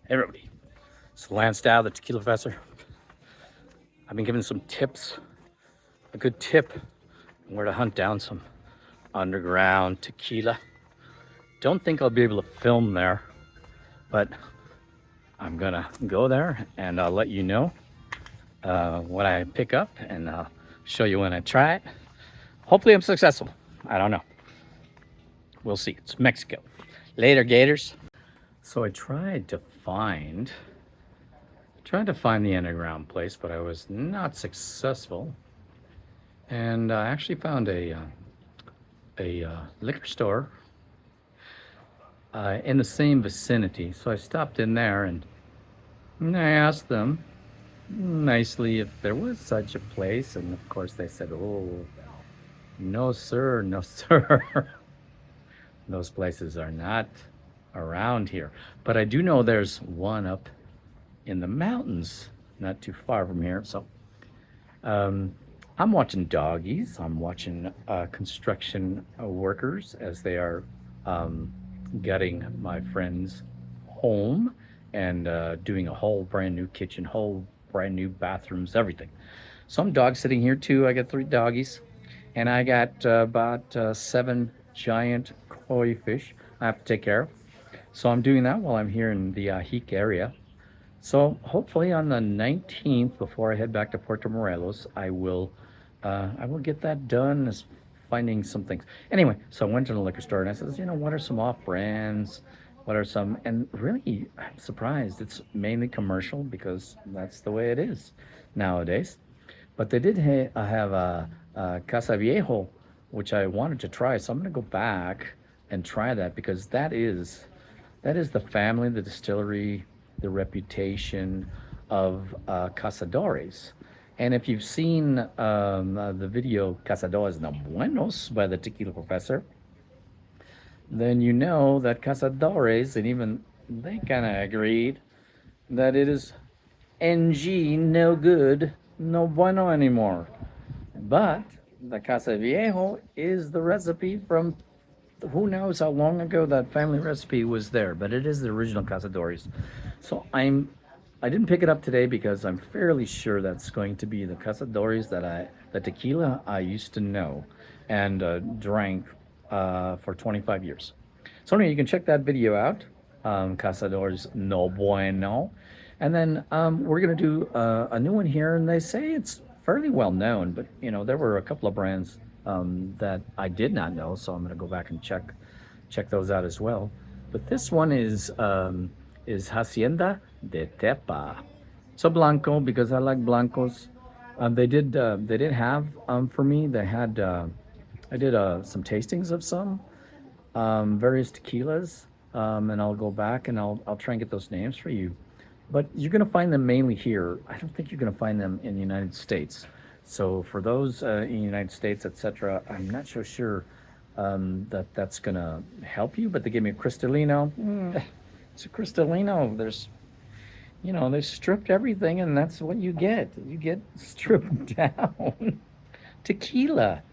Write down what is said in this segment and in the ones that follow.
Hey everybody, it's Lance Dow, the Tequila Professor. I've been given some tips, a good tip on where to hunt down some underground tequila. Don't think I'll be able to film there, but I'm gonna go there and I'll let you know what I pick up, and I'll show you when I try it. Hopefully I'm successful. I don't know. We'll see. It's Mexico. Later, Gators. So I tried to find the underground place, but I was not successful. And I actually found a liquor store in the same vicinity. So I stopped in there and I asked them nicely if there was such a place. And of course they said, "Oh, no, sir, no, sir." Those places are not around here. But I do know there's one up in the mountains, not too far from here. So I'm watching doggies. I'm watching construction workers as they are gutting my friend's home and doing a whole brand new kitchen, whole brand new bathrooms, everything. So I'm dog sitting here too. I got 3 doggies, and I got about 7 giant koi fish I have to take care of. So I'm doing that while I'm here in the Ajic area. So hopefully on the 19th, before I head back to Puerto Morelos, I will get that done, as finding some things. Anyway, so I went to the liquor store and I says, what are some off brands? What are some, and really I'm surprised. It's mainly commercial because that's the way it is nowadays. But they did have a Casa Viejo, which I wanted to try. So I'm going to go back and try that, because that is the family, the distillery, the reputation of Cazadores. And if you've seen the video Cazadores No Buenos by the Tequila Professor, then you know that Cazadores, and even they kind of agreed, that it is NG, no good, no bueno anymore. But the Casa Viejo is the recipe from who knows how long ago that family recipe was there, but it is the original Cazadores. So I didn't pick it up today because I'm fairly sure that's going to be the Cazadores the tequila I used to know and drank for 25 years. So anyway, you can check that video out, Cazadores No Bueno. And then we're gonna do a new one here, and they say it's fairly well known, but there were a couple of brands that I did not know, so I'm gonna go back and check those out as well. But this one is Hacienda De Tepa. So Blanco, because I like Blancos. They did have for me. They had I did some tastings of some various tequilas, and I'll go back and I'll try and get those names for you. But you're gonna find them mainly here. I don't think you're gonna find them in the United States. So for those in the United States, etc., I'm not so sure that's gonna help you. But they gave me a Cristalino. It's a Cristalino. They stripped everything, and that's what you get. You get stripped down tequila.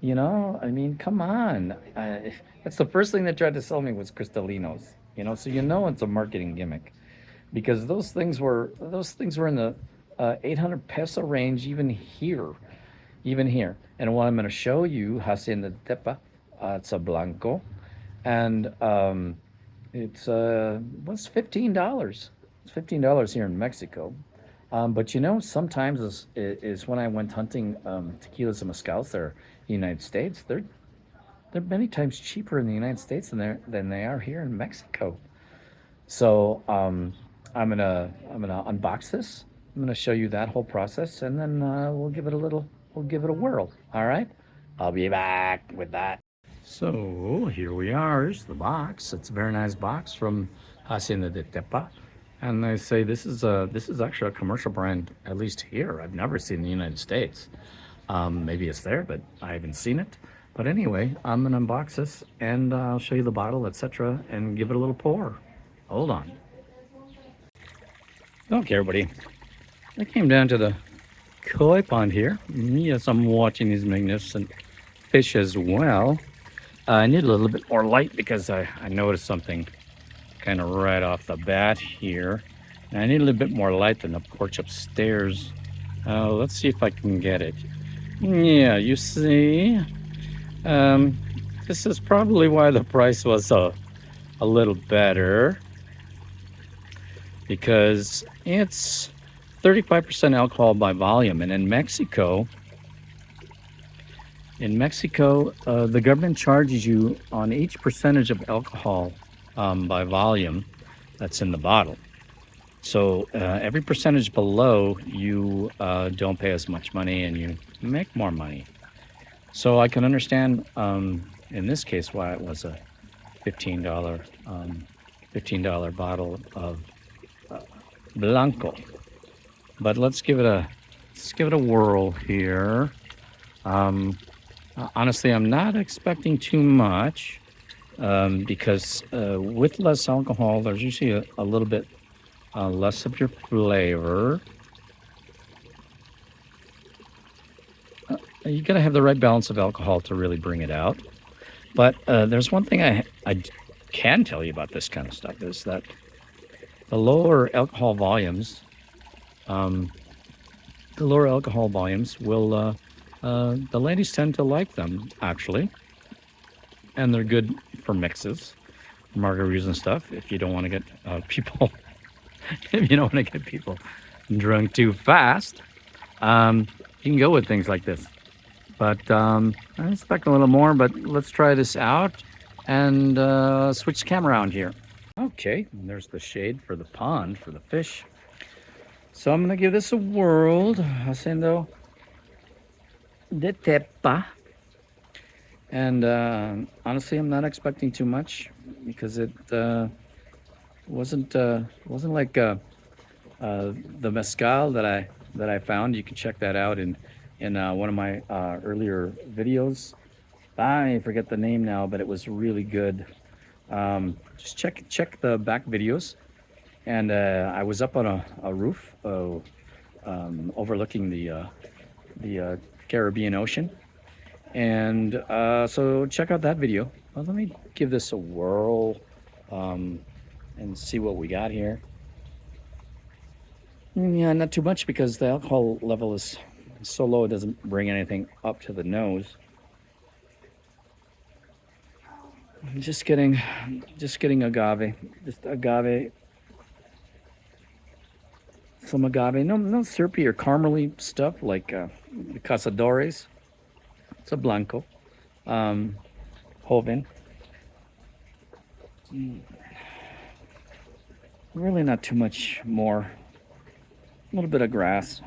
I mean, come on. That's the first thing they tried to sell me was Cristalinos. So it's a marketing gimmick, because those things were in the 800 peso range, even here. And what I'm going to show you, Hacienda De Tepa, it's a Blanco, and it's what's $15. It's $15 here in Mexico. But sometimes is when I went hunting tequilas and mezcals there in the United States, they're many times cheaper in the United States than they are here in Mexico. So I'm gonna unbox this. I'm gonna show you that whole process, and then we'll give it a whirl. All right, I'll be back with that. So here we are. Here's the box. It's a very nice box from Hacienda de Tepa, and they say this is actually a commercial brand, at least here. I've never seen in the United States. Maybe it's there, but I haven't seen it. But anyway, I'm gonna unbox this and I'll show you the bottle, etc., and give it a little pour. Hold on. Okay, everybody. I came down to the koi pond here. Yes, I'm watching these magnificent fish as well. I need a little bit more light because I noticed something kind of right off the bat here. And I need a little bit more light than the porch upstairs. Let's see if I can get it. Yeah, you see, this is probably why the price was a little better, because it's 35% alcohol by volume. And in Mexico, the government charges you on each percentage of alcohol by volume that's in the bottle. So every percentage below, you don't pay as much money and you make more money. So I can understand in this case why it was a $15 bottle of Blanco. But let's give it a whirl here. Honestly, I'm not expecting too much because with less alcohol, there's usually a little bit less of your flavor. You gotta have the right balance of alcohol to really bring it out. But there's one thing I can tell you about this kind of stuff, is that the lower alcohol volumes will the ladies tend to like them, actually, and they're good for mixes, margaritas and stuff. If you don't want to get people drunk too fast, you can go with things like this. But I expect a little more, but let's try this out and switch the camera around here. Okay, and there's the shade for the pond for the fish. So I'm gonna give this a whirl. Hacienda De Tepa. And honestly, I'm not expecting too much because it wasn't like the mezcal that I found. You can check that out in one of my earlier videos. I forget the name now, but it was really good. Just check the back videos. And I was up on a roof overlooking the Caribbean Ocean. And so check out that video. Well, let me give this a whirl and see what we got here. Yeah, not too much because the alcohol level is so low it doesn't bring anything up to the nose. Just getting agave, just agave, some agave. No syrupy or caramely stuff like the Cazadores. It's a Blanco, Joven. Really not too much more. A little bit of grass.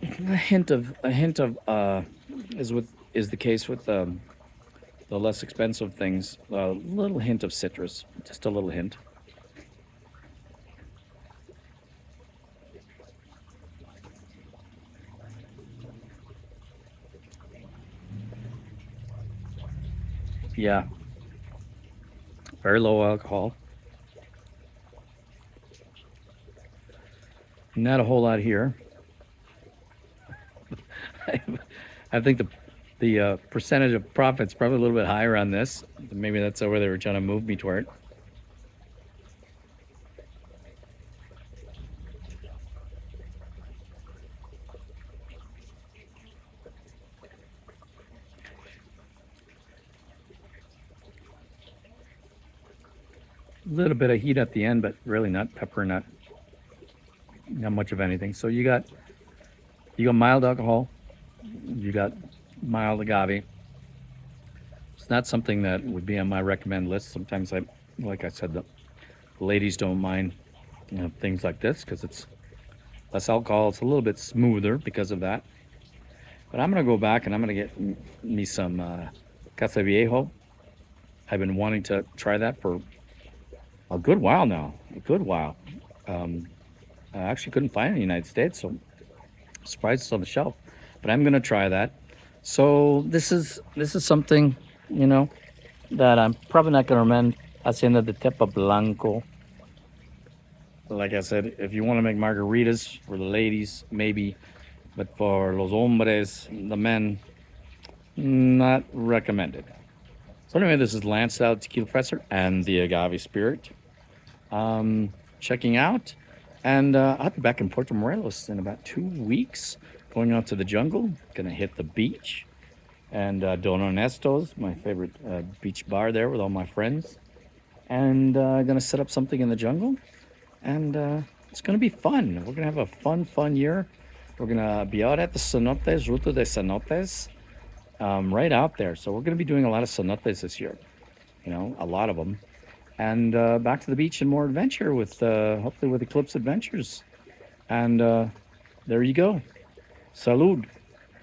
A hint of is the case with the less expensive things. A little hint of citrus, just a little hint. Yeah, very low alcohol. Not a whole lot here. I think the percentage of profit's probably a little bit higher on this. Maybe that's where they were trying to move me toward. A little bit of heat at the end, but really not pepper, not much of anything. So you got mild alcohol, you got mild agave. It's not something that would be on my recommend list. Sometimes like I said, the ladies don't mind things like this because it's less alcohol. It's a little bit smoother because of that. But I'm gonna go back and I'm gonna get me some Casa Viejo. I've been wanting to try that for a good while now. I actually couldn't find it in the United States, so I'm surprised it's on the shelf. But I'm gonna try that. So this is something, that I'm probably not gonna recommend. Hacienda De Tepa Blanco. Like I said, if you want to make margaritas for the ladies, maybe, but for los hombres, the men, Not recommended. So anyway, this is Lance out Tequila Professor and the Agave Spirit. Checking out, and I'll be back in Puerto Morelos in about 2 weeks. Going out to the jungle, gonna hit the beach, and Don Ernesto's, my favorite beach bar there with all my friends, and gonna set up something in the jungle, and it's gonna be fun. We're gonna have a fun year. We're gonna be out at the cenotes, Ruta de Cenotes, right out there. So we're gonna be doing a lot of cenotes this year. You know, a lot of them. And back to the beach and more adventure with hopefully with Eclipse Adventures. And there you go. Salud.